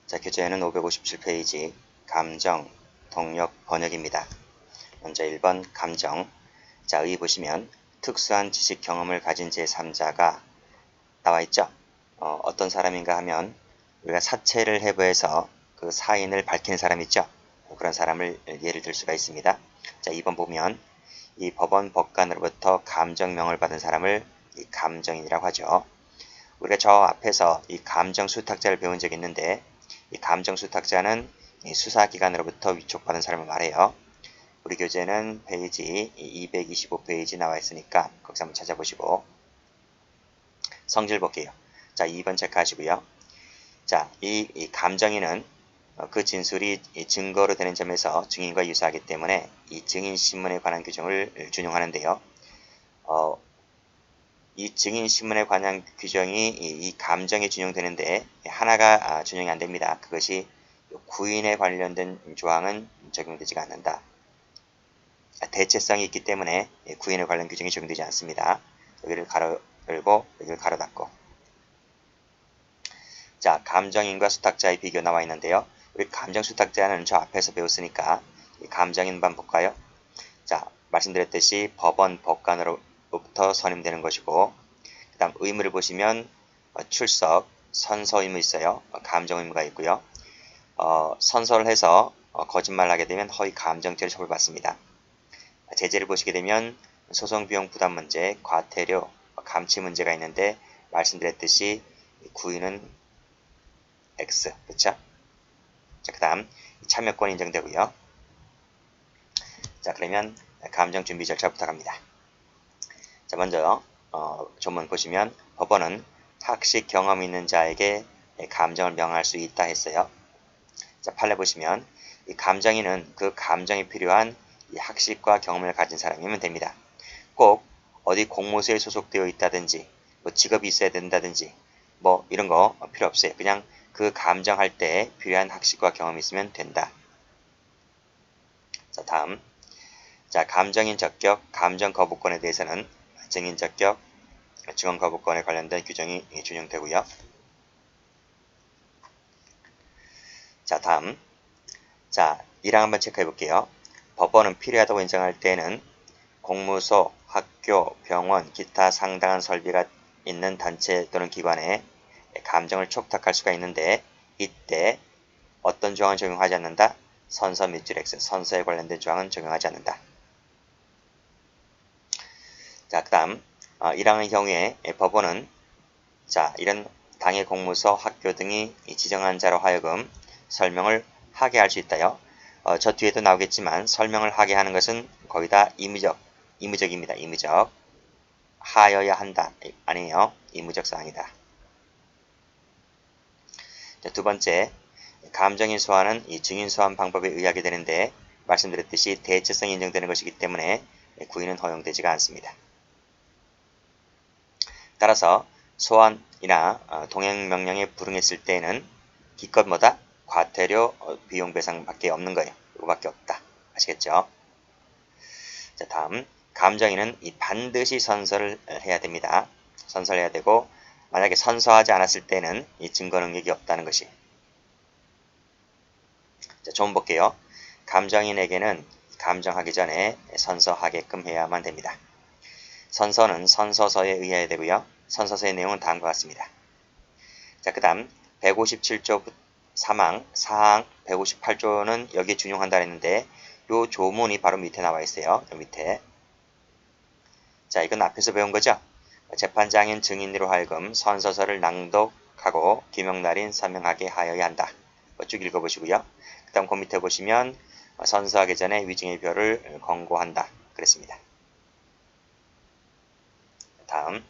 자, 교재는 557페이지 감정, 동력, 번역입니다. 먼저 1번 감정. 자, 여기 보시면 특수한 지식 경험을 가진 제3자가 나와 있죠. 어떤 사람인가 하면 우리가 사체를 해부해서 그 사인을 밝히는 사람 있죠. 그런 사람을 예를 들 수가 있습니다. 자, 2번 보면 이 법원 법관으로부터 감정명을 받은 사람을 이 감정인이라고 하죠. 우리가 저 앞에서 이 감정 수탁자를 배운 적이 있는데 이 감정 수탁자는 이 수사기관으로부터 위촉받은 사람을 말해요. 우리 교재는 페이지 225페이지 나와 있으니까 거기서 한번 찾아보시고 성질 볼게요. 자, 2번 체크하시고요. 자, 이 감정인은 그 진술이 증거로 되는 점에서 증인과 유사하기 때문에 이 증인신문에 관한 규정을 준용하는데요. 이 증인신문에 관한 규정이 이 감정에 준용되는데 하나가 준용이 안됩니다. 그것이 구인에 관련된 조항은 적용되지가 않는다. 대체성이 있기 때문에 구인에 관련 규정이 적용되지 않습니다. 여기를 가로 열고 여기를 가로 닫고. 자, 감정인과 수탁자의 비교 나와 있는데요. 우리 감정 수탁자는 저 앞에서 배웠으니까 이 감정인만 볼까요? 자, 말씀드렸듯이 법원 법관으로부터 선임되는 것이고, 그 다음 의무를 보시면 출석, 선서 의무 있어요. 감정 의무가 있고요. 선서를 해서 거짓말을 하게 되면 허위 감정죄를 처벌받습니다. 제재를 보시게 되면 소송비용 부담 문제, 과태료, 감치 문제가 있는데 말씀드렸듯이 구인은 X, 그렇죠? 자, 그 다음 참여권 인정되고요. 자, 그러면 감정 준비 절차 부탁합니다. 자, 먼저 조문 보시면 법원은 학식 경험 있는 자에게 감정을 명할 수 있다 했어요. 자, 판례 보시면 이 감정인은 그 감정이 필요한 이 학식과 경험을 가진 사람이면 됩니다. 꼭 어디 공모소에 소속되어 있다든지 뭐 직업이 있어야 된다든지 뭐 이런 거 필요 없어요. 그냥 그 감정할 때 필요한 학식과 경험이 있으면 된다. 자, 다음. 자, 감정인 적격, 감정 거부권에 대해서는 증인 적격, 증언 거부권에 관련된 규정이 준용되고요. 자, 다음. 자, 1항 한번 체크해 볼게요. 법원은 필요하다고 인정할 때에는 공무소, 학교, 병원, 기타 상당한 설비가 있는 단체 또는 기관에 감정을 촉탁할 수가 있는데 이때 어떤 조항은 적용하지 않는다? 선서 밑줄 X, 선서에 관련된 조항은 적용하지 않는다. 자, 그 다음 1항의 경우에 법원은 자, 이런 당의 공무소, 학교 등이 지정한 자로 하여금 설명을 하게 할 수 있다요. 저 뒤에도 나오겠지만 설명을 하게 하는 것은 거의 다 이무적입니다. 이무적. 하여야 한다. 아니에요. 이무적 사항이다. 자, 두 번째, 감정인 소환은 이 증인 소환 방법에 의하게 되는데 말씀드렸듯이 대체성이 인정되는 것이기 때문에 구인은 허용되지가 않습니다. 따라서 소환이나 동행명령에 불응했을 때에는 기껏 뭐다? 과태료, 비용배상밖에 없는 거예요. 이거밖에 없다. 아시겠죠? 자, 다음 감정인은 반드시 선서를 해야 됩니다. 선서를 해야 되고 만약에 선서하지 않았을 때는 이 증거 능력이 없다는 것이. 자, 좀 볼게요. 감정인에게는 감정하기 전에 선서하게끔 해야만 됩니다. 선서는 선서서에 의해야 되고요. 선서서의 내용은 다음과 같습니다. 자, 그 다음 157조 3항, 4항, 158조는 여기에 준용한다 했는데 요 조문이 바로 밑에 나와 있어요. 요 밑에. 자, 이건 앞에서 배운 거죠. 재판장인 증인으로 하여금 선서서를 낭독하고 기명날인 서명하게 하여야 한다. 쭉 읽어보시고요. 그 다음 그 밑에 보시면 선서하기 전에 위증의 표를 권고한다. 그랬습니다. 다음.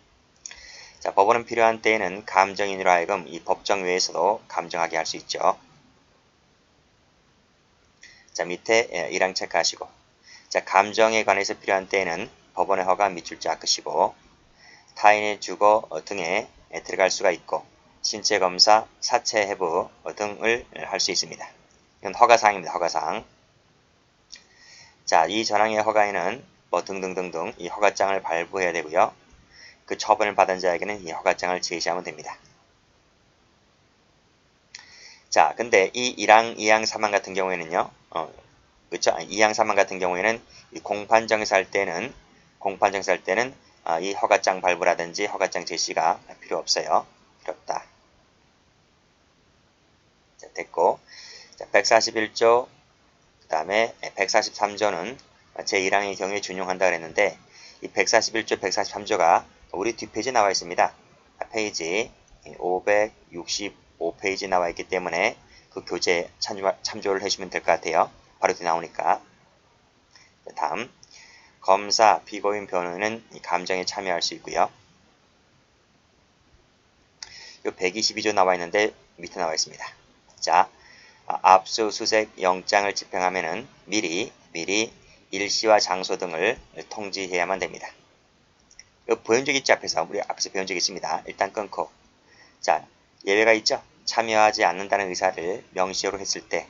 자, 법원은 필요한 때에는 감정인으로 하여금 이 법정 외에서도 감정하게 할 수 있죠. 자, 밑에 1항 체크하시고. 자, 감정에 관해서 필요한 때에는 법원의 허가 밑줄 쫙 끄시고 타인의 주거 등에 들어갈 수가 있고 신체 검사, 사체 해부 등을 할 수 있습니다. 이건 허가사항입니다. 허가사항. 자, 이 전항의 허가에는 뭐 등등등등 이 허가장을 발부해야 되고요. 그 처분을 받은 자에게는 이 허가장을 제시하면 됩니다. 자, 근데 이 1항, 2항, 3항 같은 경우에는요, 그렇죠? 2항, 3항 같은 경우에는 이 공판정에서 할 때는, 이 허가장 발부라든지 허가장 제시가 필요 없어요. 필요 없다. 자, 됐고. 자, 141조, 그 다음에 143조는 제1항의 경우에 준용한다 그랬는데, 이 141조, 143조가 우리 뒷페이지에 나와 있습니다. 페이지 565페이지 나와 있기 때문에 그 교재 참조를 해주시면 될 것 같아요. 바로 뒤에 나오니까. 다음, 검사, 피고인, 변호인은 감정에 참여할 수 있고요. 요 122조 나와 있는데 밑에 나와 있습니다. 자, 압수수색 영장을 집행하면은 미리 일시와 장소 등을 통지해야만 됩니다. 이거 배운 적 있죠? 우리 앞에서 배운 적 있습니다. 일단 끊고. 자, 예외가 있죠? 참여하지 않는다는 의사를 명시로 했을 때,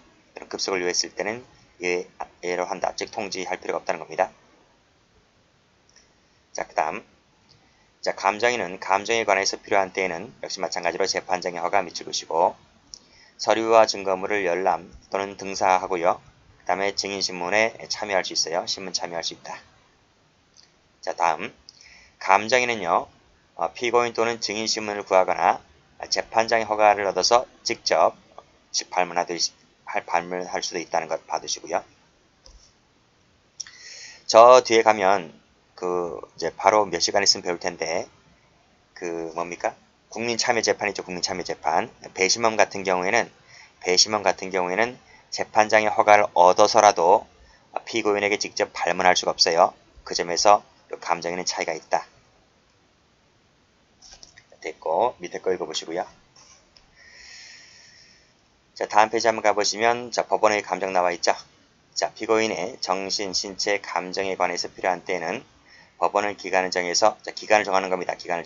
급속을 요했을 때는 예로 한다. 즉 통지할 필요가 없다는 겁니다. 자, 그 다음. 자, 감정인은 감정에 관해서 필요한 때에는 역시 마찬가지로 재판장의 허가 밑줄 그시고 서류와 증거물을 열람 또는 등사하고요. 그 다음에 증인신문에 참여할 수 있어요. 신문 참여할 수 있다. 자, 다음. 감정인은요. 피고인 또는 증인신문을 구하거나 재판장의 허가를 얻어서 직접 발문할 수도 있다는 것 봐두시고요. 저 뒤에 가면 이제 바로 몇 시간 있으면 배울 텐데 뭡니까? 국민참여재판 있죠. 국민참여재판. 배심원 같은 경우에는 재판장의 허가를 얻어서라도 피고인에게 직접 발문할 수가 없어요. 그 점에서 감정에는 차이가 있다. 됐고 밑에 거 읽어보시고요. 자, 다음 페이지 한번 가보시면 자, 법원의 감정 나와 있죠. 자, 피고인의 정신, 신체, 감정에 관해서 필요한 때는 법원은 기간을 정해서 기간을 정하는 겁니다. 기간을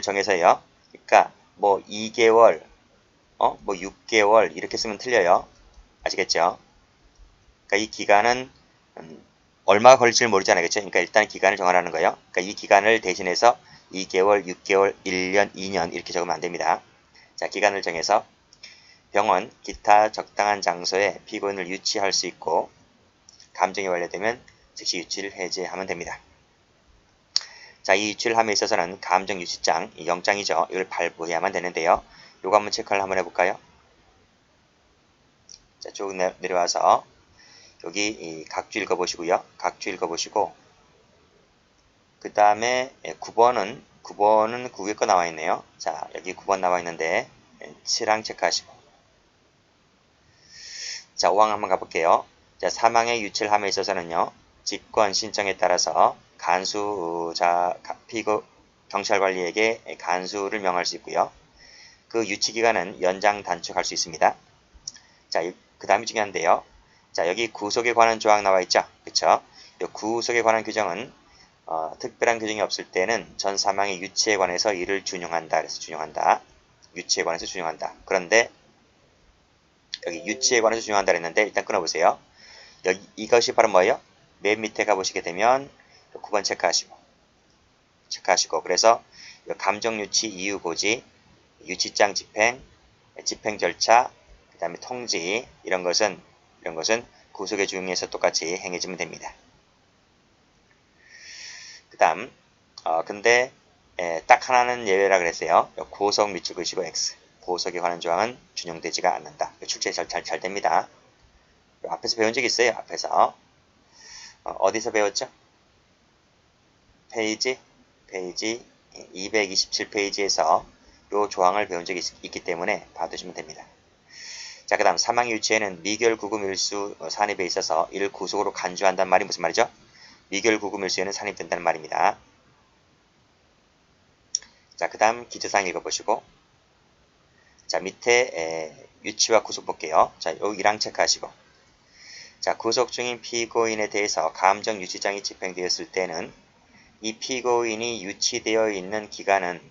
정해서요. 그러니까 뭐 2개월, 뭐 6개월 이렇게 쓰면 틀려요. 아시겠죠? 그러니까 이 기간은 얼마 걸릴지 모르잖아요. 그렇죠? 그러니까 일단 기간을 정하라는 거예요. 그러니까 이 기간을 대신해서 2개월, 6개월, 1년, 2년 이렇게 적으면 안 됩니다. 자, 기간을 정해서 병원, 기타 적당한 장소에 피고인을 유치할 수 있고 감정이 완료되면 즉시 유치를 해제하면 됩니다. 자, 이 유치를 함에 있어서는 감정 유치장, 영장이죠. 이걸 발부해야만 되는데요. 요거 한번 체크를 한번 해볼까요? 자, 쭉 내려와서 여기 이 각주 읽어보시고요. 각주 읽어보시고 그 다음에 9번은 구에 거 나와 있네요. 자, 여기 9번 나와 있는데 7항 체크하시고 자, 5항 한번 가볼게요. 자, 사망의 유치를 함에 있어서는요. 직권 신청에 따라서 경찰관리에게 간수를 명할 수 있고요. 그 유치기간은 연장 단축할 수 있습니다. 자, 그 다음이 중요한데요. 자, 여기 구속에 관한 조항 나와 있죠. 그쵸? 이 구속에 관한 규정은 특별한 규정이 없을 때는 전 사망의 유치에 관해서 이를 준용한다. 그래서 준용한다. 유치에 관해서 준용한다. 그런데 여기 유치에 관해서 준용한다 그랬는데 일단 끊어보세요. 이것이 바로 뭐예요? 맨 밑에 가보시게 되면 9번 체크하시고 그래서 감정 유치 이유 고지, 유치장 집행, 집행 절차, 그 다음에 통지 이런 것은 구속의 중에서 똑같이 행해지면 됩니다. 그 다음 근데 딱 하나는 예외라 그랬어요. 고속 밑줄 그시고 X 고속에 관한 조항은 준용되지가 않는다. 출제 잘 됩니다. 앞에서 배운 적 있어요. 앞에서 어디서 배웠죠? 페이지 227페이지에서 이 조항을 배운 적이 있기 때문에 봐두시면 됩니다. 자, 그 다음 사망의 유치에는 미결구금일수 산입에 있어서 이를 구속으로 간주한다는 말이 무슨 말이죠? 미결구금일수에는 산입된다는 말입니다. 자, 그 다음 기재사항 읽어보시고 자, 밑에 유치와 구속 볼게요. 자, 요 1항 체크하시고 자, 구속 중인 피고인에 대해서 감정 유치장이 집행되었을 때는 이 피고인이 유치되어 있는 기간은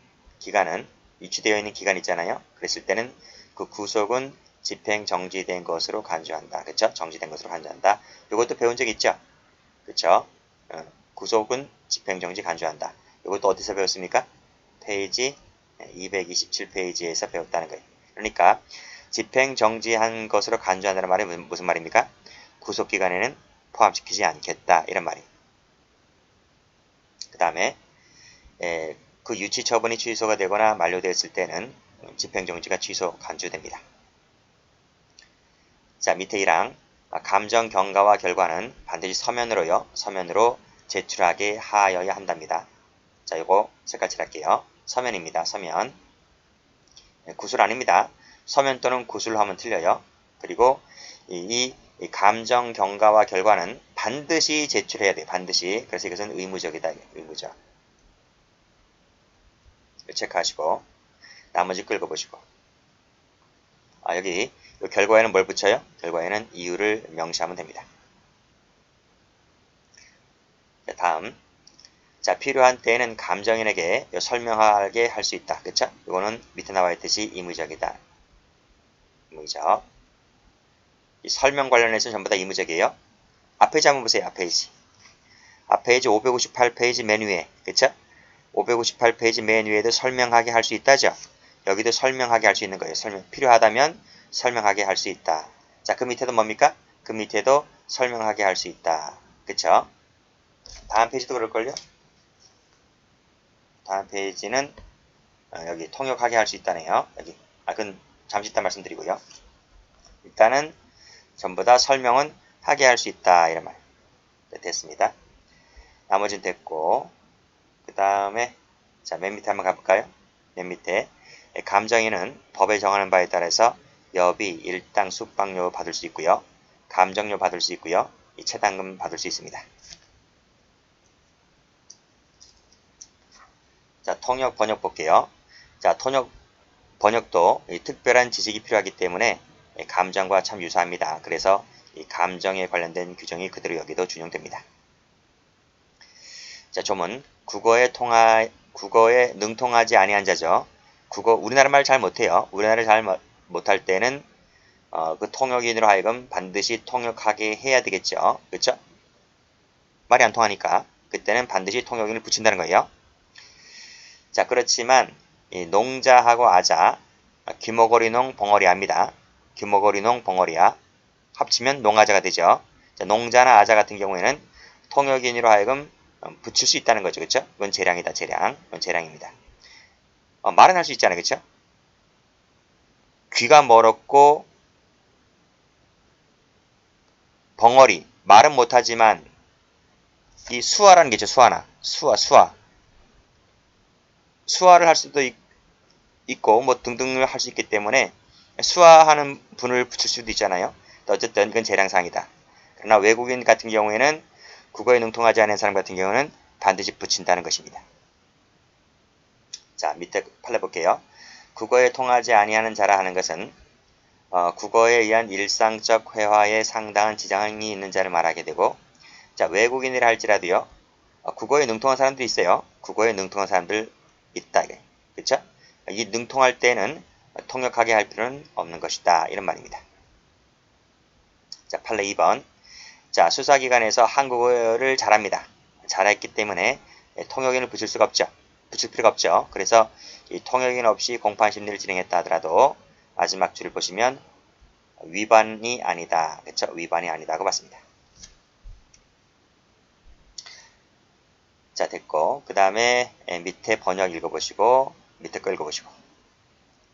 유치되어 있는 기간 있잖아요. 그랬을 때는 그 구속은 집행 정지된 것으로 간주한다. 그쵸? 정지된 것으로 간주한다. 이것도 배운 적 있죠? 그쵸? 구속은 집행 정지 간주한다. 이것도 어디서 배웠습니까? 페이지 227페이지에서 배웠다는 거예요. 그러니까 집행 정지한 것으로 간주한다는 말이 무슨 말입니까? 구속기간에는 포함시키지 않겠다 이런 말이에요. 그 다음에 그 유치 처분이 취소가 되거나 만료되었을 때는 집행정지가 취소 간주됩니다. 자, 밑에 1항 감정 경과와 결과는 반드시 서면으로요. 서면으로 제출하게 하여야 한답니다. 자, 요거 색깔 칠할게요. 서면입니다. 서면. 구술 아닙니다. 서면 또는 구술로 하면 틀려요. 그리고 이 감정 경과와 결과는 반드시 제출해야 돼요. 반드시. 그래서 이것은 의무적이다. 의무적. 체크하시고 나머지 끌어보시고 여기 결과에는 뭘 붙여요? 결과에는 이유를 명시하면 됩니다. 자, 다음 자, 필요한 때에는 감정인에게 설명하게 할 수 있다. 그쵸? 이거는 밑에 나와 있듯이 의무적이다. 의무적. 이 설명 관련해서 전부 다 의무적이에요. 앞페이지 한번 보세요. 앞페이지. 앞페이지 558페이지 맨 위에. 그쵸? 558페이지 맨 위에도 설명하게 할 수 있다죠? 여기도 설명하게 할 수 있는 거예요. 필요하다면 설명하게 할 수 있다. 자, 그 밑에도 뭡니까? 그 밑에도 설명하게 할 수 있다. 그쵸? 다음 페이지도 그럴걸요? 다음 페이지는 여기 통역하게 할 수 있다네요. 여기. 그건 잠시 이따 말씀드리고요. 일단은 전부 다 설명은 하게 할 수 있다. 이런 말. 네, 됐습니다. 나머지는 됐고, 그 다음에, 자, 맨 밑에 한번 가볼까요? 맨 밑에. 감정인은 법에 정하는 바에 따라서 여비, 일당, 숙박료 받을 수 있고요. 감정료 받을 수 있고요. 이 체당금 받을 수 있습니다. 자, 통역, 번역 볼게요. 자, 번역도 특별한 지식이 필요하기 때문에 감정과 참 유사합니다. 그래서 이 감정에 관련된 규정이 그대로 여기도 준용됩니다. 자, 조문 국어에 능통하지 아니한 자죠. 우리나라 말 잘 못해요. 우리나라 잘 못할 때는 그 통역인으로 하여금 반드시 통역하게 해야 되겠죠. 그렇죠? 말이 안 통하니까 그때는 반드시 통역인을 붙인다는 거예요. 자, 그렇지만 이 농자하고 아자 귀머거리농 벙어리아입니다. 귀머거리농 벙어리아 합치면 농아자가 되죠. 자, 농자나 아자 같은 경우에는 통역인으로 하여금 붙일 수 있다는 거죠. 그렇죠? 이건 재량이다. 재량. 이건 재량입니다. 말은 할 수 있잖아요. 그렇죠? 귀가 멀었고 벙어리 말은 못하지만 이 수화라는 게 있죠. 수화나 수화를 할 수도 있고 뭐 등등을 할 수 있기 때문에 수화하는 분을 붙일 수도 있잖아요. 어쨌든 이건 재량상이다. 그러나 외국인 같은 경우에는 국어에 능통하지 않은 사람 같은 경우는 반드시 붙인다는 것입니다. 자, 밑에 판례 볼게요. 국어에 통하지 아니하는 자라 하는 것은 국어에 의한 일상적 회화에 상당한 지장이 있는 자를 말하게 되고, 자, 외국인이라 할지라도요. 국어에 능통한 사람들이 있어요. 국어에 능통한 사람들 있다. 그렇죠? 이 능통할 때는 통역하게 할 필요는 없는 것이다. 이런 말입니다. 자, 판례 2번. 자, 수사기관에서 한국어를 잘합니다. 잘했기 때문에 통역인을 붙일 수가 없죠. 붙일 필요가 없죠. 그래서 이 통역인 없이 공판 심리를 진행했다 하더라도 마지막 줄을 보시면 위반이 아니다. 그렇죠? 위반이 아니다고 봤습니다. 자, 됐고 그 다음에 밑에 번역 읽어보시고 밑에 거 읽어보시고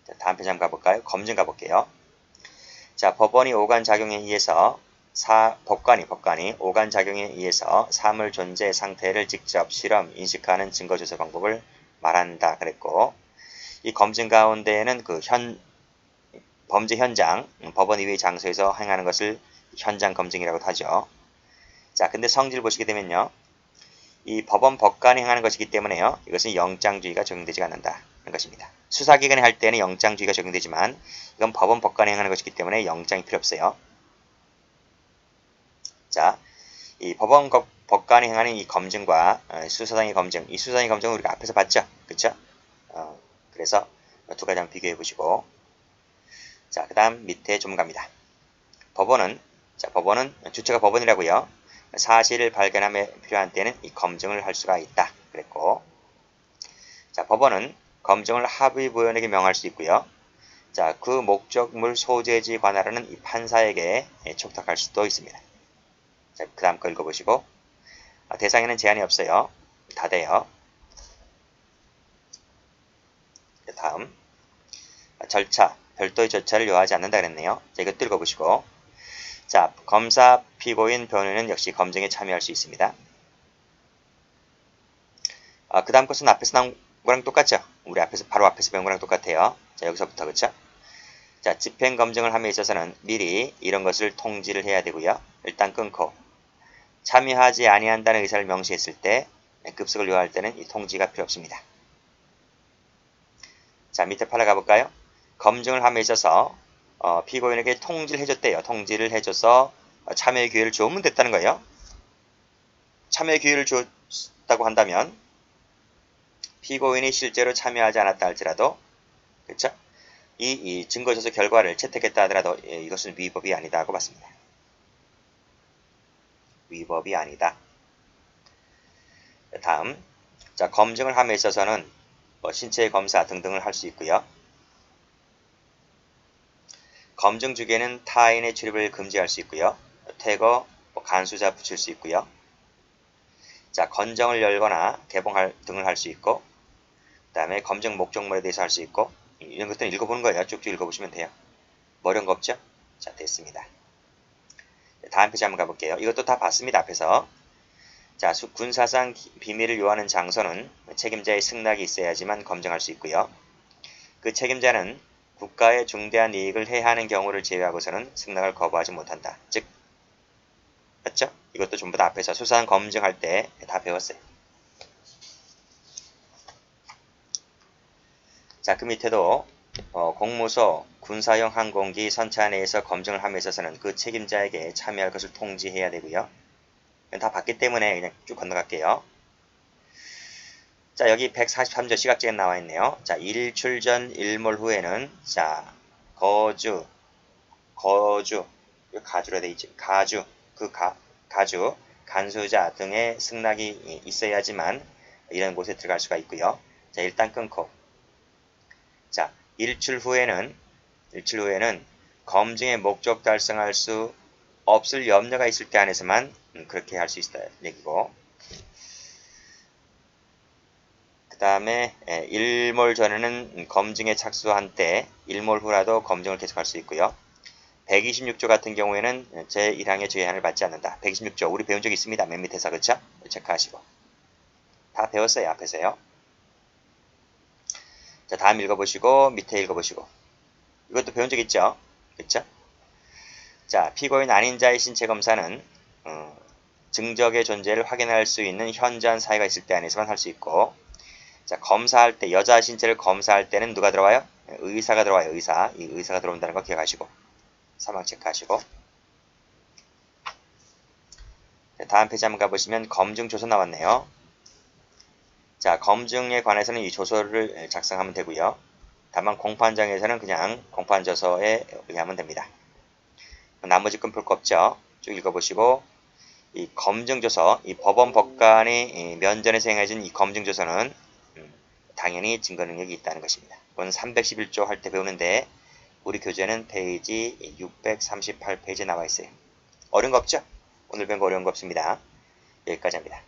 자, 다음 페이지 한번 가볼까요? 검증 가볼게요. 자, 법원이 오간작용에 의해서 법관이 오간작용에 의해서 사물 존재 상태를 직접 실험, 인식하는 증거조사 방법을 말한다 그랬고 이 검증 가운데에는 그 범죄 현장, 법원 이외의 장소에서 행하는 것을 현장 검증이라고 하죠. 자, 근데 성질 보시게 되면요. 이 법원 법관이 행하는 것이기 때문에요. 이것은 영장주의가 적용되지 않는다는 것입니다. 수사기관이 할 때는 영장주의가 적용되지만 이건 법원 법관이 행하는 것이기 때문에 영장이 필요 없어요. 자, 이 법원 법관이 행하는 이 검증과 수사당의 검증, 이 수사당의 검증은 우리가 앞에서 봤죠? 그쵸? 그래서 두 가지 한번 비교해 보시고 자, 그 다음 밑에 좀 갑니다. 법원은 주체가 법원이라고요. 사실을 발견함에 필요한 때는 이 검증을 할 수가 있다. 그랬고 자, 법원은 검증을 합의부원에게 명할 수 있고요. 자, 그 목적물 소재지 관할하는 이 판사에게 촉탁할 수도 있습니다. 자, 그 다음 거 읽어보시고 대상에는 제한이 없어요. 다 돼요. 다음 절차, 별도의 절차를 요하지 않는다 그랬네요. 자, 이것도 읽어보시고 자, 검사, 피고인, 변호인은 역시 검증에 참여할 수 있습니다. 그 다음 것은 앞에서 나온 거랑 똑같죠? 우리 바로 앞에서 배운 거랑 똑같아요. 자, 여기서부터 그쵸? 자, 집행검증을 함에 있어서는 미리 이런 것을 통지를 해야 되고요. 일단 끊고 참여하지 아니한다는 의사를 명시했을 때 급습을 요할 때는 이 통지가 필요 없습니다. 자, 밑에 팔로 가볼까요? 검증을 함에 있어서 피고인에게 통지를 해줬대요. 통지를 해줘서 참여의 기회를 주면 됐다는 거예요. 참여의 기회를 줬다고 한다면 피고인이 실제로 참여하지 않았다 할지라도 그렇죠? 이 증거조서 결과를 채택했다 하더라도 이것은 위법이 아니다 하고 봤습니다. 위법이 아니다. 다음 자, 검증을 함에 있어서는 신체 검사 등등을 할 수 있고요. 검증 주기에는 타인의 출입을 금지할 수 있고요. 퇴거, 간수자 붙일 수 있고요. 자, 건정을 열거나 개봉할 등을 할 수 있고 그 다음에 검증 목적물에 대해서 할 수 있고 이런 것들은 읽어보는 거예요. 쭉쭉 읽어보시면 돼요. 뭐 어려운 거 없죠? 자, 됐습니다. 다음 페이지 한번 가볼게요. 이것도 다 봤습니다. 앞에서. 자, 군사상 비밀을 요하는 장소는 책임자의 승낙이 있어야지만 검증할 수 있고요. 그 책임자는 국가의 중대한 이익을 해하는 경우를 제외하고서는 승낙을 거부하지 못한다. 즉, 맞죠? 이것도 전부 다 앞에서 수사상 검증할 때 다 배웠어요. 자, 그 밑에도 공무소, 군사용 항공기 선차 내에서 검증을 함에 있어서는 그 책임자에게 참여할 것을 통지해야 되고요. 다 봤기 때문에 그냥 쭉 건너갈게요. 자, 여기 143조 시각지에 나와 있네요. 자, 일출전 일몰 후에는 자, 가주로 돼 있지. 가주, 간수자 등의 승낙이 있어야지만 이런 곳에 들어갈 수가 있고요. 자, 일단 끊고 자, 일출 후에는 검증의 목적 달성할 수 없을 염려가 있을 때 안에서만 그렇게 할 수 있다 얘기고 그 다음에 일몰 전에는 검증에 착수한 때 일몰 후라도 검증을 계속할 수 있고요. 126조 같은 경우에는 제1항의 제한을 받지 않는다. 126조 우리 배운 적 있습니다. 맨 밑에서 그쵸? 체크하시고 다 배웠어요. 앞에서요. 자, 다음 읽어보시고 밑에 읽어보시고 이것도 배운 적 있죠? 그쵸? 자, 피고인 아닌 자의 신체 검사는 증적의 존재를 확인할 수 있는 현저한 사유가 있을 때 안에서만 할 수 있고 자, 검사할 때 여자 신체를 검사할 때는 누가 들어와요? 의사가 들어와요. 의사. 이 의사가 들어온다는 거 기억하시고 사망 체크하시고 자, 다음 페이지 한번 가보시면 검증 조서 나왔네요. 자, 검증에 관해서는 이 조서를 작성하면 되고요. 다만 공판장에서는 그냥 공판조서에 의하면 됩니다. 나머지 건 볼 거 없죠. 쭉 읽어보시고 이 검증조서, 이 법원 법관이 면전에서 행해진 이 검증조서는 당연히 증거 능력이 있다는 것입니다. 이건 311조 할 때 배우는데 우리 교재는 페이지 638페이지에 나와 있어요. 어려운 거 없죠? 오늘 배운 거 어려운 거 없습니다. 여기까지 합니다.